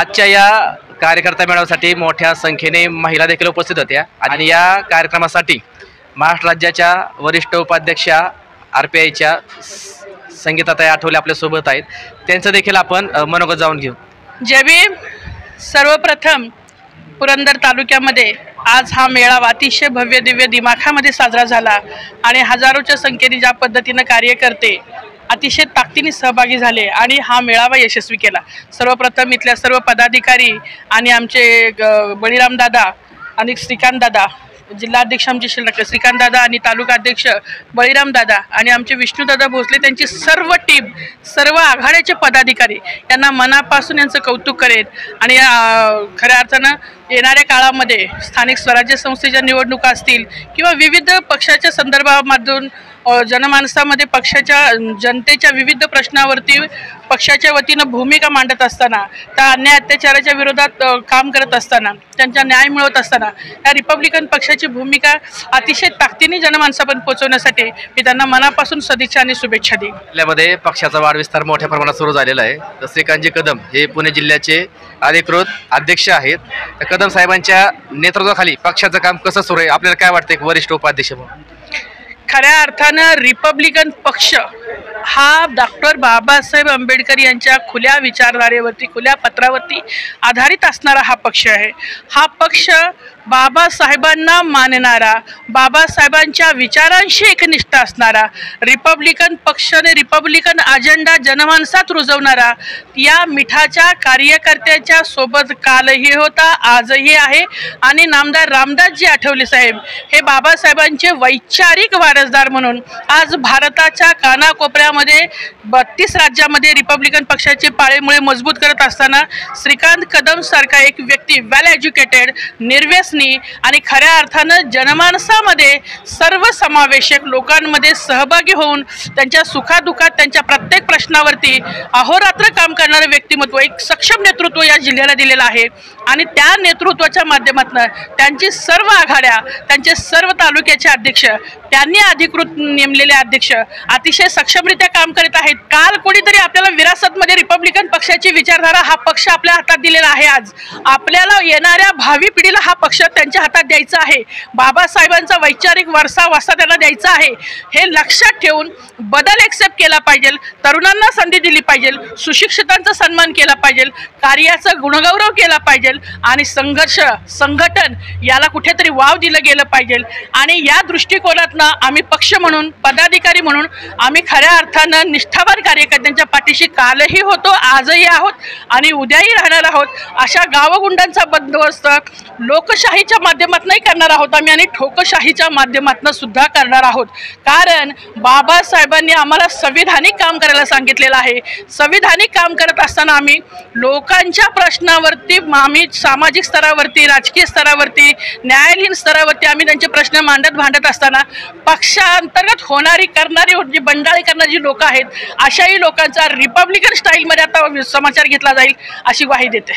आजच्या या कार्यकर्ता मेळाव्यासाठी मोठ्या संख्येने महिला देखील उपस्थित होत्या आणि या कार्यक्रमासाठी महाराष्ट्र राज्याच्या वरिष्ठ उपाध्यक्षा RPIच्या संगीताताई आठवले आपल्यासोबत आहेत। त्यांचं देखील आपण मनोगत जाणून घेऊ। जय भीम। सर्वप्रथम पुरंदर तालुक्यामध्ये आज हा मेळावा अतिशय भव्य दिव्य दिमाखामध्ये साजरा झाला आणि हजारोच्या संख्येने ज्या पद्धतीने कार्यकर्ते अतिशय ताकदीने सहभागी झाले आणि हा मेळावा यशस्वी केला। सर्वप्रथम इथल्या सर्व पदाधिकारी आणि आमचे बळीराम दादा आणि श्रीकांत दादा, जिल्हाध्यक्ष आमचे श्रीकांत दादा आणि तालुका अध्यक्ष बळीराम दादा आणि आमचे विष्णुदादा भोसले, त्यांची सर्व टीम, सर्व आघाड्याचे पदाधिकारी यांना मनापासून यांचं कौतुक करेन। आणि खऱ्या अर्थानं येणाऱ्या काळामध्ये स्थानिक स्वराज्य संस्थेच्या निवडणुका असतील किंवा विविध पक्षाच्या संदर्भामधून जनमानसामध्ये पक्षाच्या जनतेच्या विविध प्रश्नावरती पक्षाच्या वतीनं भूमिका मांडत असताना, त्या अन्याय अत्याचाराच्या विरोधात काम करत असताना, त्यांचा न्याय मिळवत असताना या रिपब्लिकन पक्षाची भूमिका अतिशय ताकदीने जनमानसापर्यंत पोहोचवण्यासाठी मी त्यांना मनापासून सदिच्छा आणि शुभेच्छा देईन। जिल्ह्यामध्ये पक्षाचा वाढविस्तार मोठ्या प्रमाणात सुरू झालेला आहे। तर श्रीकांतजी कदम हे पुणे जिल्ह्याचे अधिकृत अध्यक्ष आहेत। तर कदम साहेबांच्या नेतृत्वाखाली पक्षाचं काम कसं सुरू आहे, आपल्याला काय वाटतं एक वरिष्ठ उपाध्यक्ष म्हणून? खऱ्या अर्थानं रिपब्लिकन पक्ष हा डॉक्टर बाबासाहेब आंबेडकर यांच्या खुल्या विचारधारेवरती, खुल्या पत्रावरती आधारित असणारा हा पक्ष आहे। हा पक्ष बाबासाहेबांना मानणारा, बाबासाहेबांच्या विचारांशी एकनिष्ठ असणारा, रिपब्लिकन पक्षाने रिपब्लिकन अजेंडा जनमानसात रुजवणारा या मिठाच्या कार्यकर्त्याच्या सोबत कालही होता, आजही आहे। आणि नामदार रामदासजी आठवले साहेब हे बाबासाहेबांचे वैचारिक वारसदार म्हणून आज भारताच्या कानाकोपऱ्यामध्ये 32 राज्यामध्ये रिपब्लिकन पक्षाचे पाळेमुळे मजबूत करत असताना श्रीकांत कदम सारखा एक व्यक्ती वेल एज्युकेटेड, निर्व्यसनी आणि खऱ्या अर्थानं जनमानसामध्ये सर्वसमावेशक लोकांमध्ये सहभागी होऊन त्यांच्या सुखादुखात, त्यांच्या प्रत्येक प्रश्नावरती अहोरात्र काम करणारं व्यक्तिमत्व, एक सक्षम नेतृत्व या जिल्ह्याला दिलेलं आहे। आणि त्या नेतृत्वाच्या माध्यमातून त्यांची सर्व आघाड्या, त्यांचे सर्व तालुक्याचे अध्यक्ष, त्यांनी अधिकृत नेमलेले अध्यक्ष अतिशय सक्षमरित्या काम करत आहेत। काल कोणीतरी आपल्याला विरासतमध्ये रिपब्लिकन पक्षाची विचारधारा हा पक्ष आपल्या हातात दिलेला आहे। आज आपल्याला येणाऱ्या भावी पिढीला हा पक्ष त्यांच्या हातात द्यायचा आहे। बाबासाहेबांचा वैचारिक वारसा त्यांना द्यायचा आहे। हे लक्षात ठेवून बदल एक्सेप्ट केला पाहिजे, तरुणांना संधी दिली पाहिजे, सुशिक्षितांचा सन्मान केला पाहिजे, कार्याचा गुणगौरव केला पाहिजे आणि संघर्ष, संघटन याला कुठेतरी वाव दिलं गेलं पाहिजे। आणि या दृष्टिकोनातनं आम्ही पक्ष म्हणून, पदाधिकारी म्हणून आम्ही खऱ्या अर्थानं निष्ठावान कार्यकर्त्यांच्या पाठीशी कालही होतो, आजही आहोत आणि उद्याही राहणार आहोत। अशा गावगुंडांचा बंदोबस्त लोकशाहीच्या माध्यमातूनही करणार आहोत आम्ही आणि ठोकशाहीच्या माध्यमातून सुद्धा करणार आहोत। कारण बाबासाहेबांनी आम्हाला संविधानिक काम करायला सांगितलेलं आहे। संविधानिक काम करत असताना आम्ही लोकांच्या प्रश्नावरती, आम्ही सामाजिक स्तरावरती, राजकीय स्तरावरती, न्यायालयीन स्तरावरती आम्ही त्यांचे प्रश्न भांडत असताना पक्षांतर्गत होणारी, करणारी, जी बंडाळी करणारी जी लोक आहेत, अशाही लोकांचा रिपब्लिकन स्टाईलमध्ये आता समाचार घेतला जाईल अशी ग्वाही देते।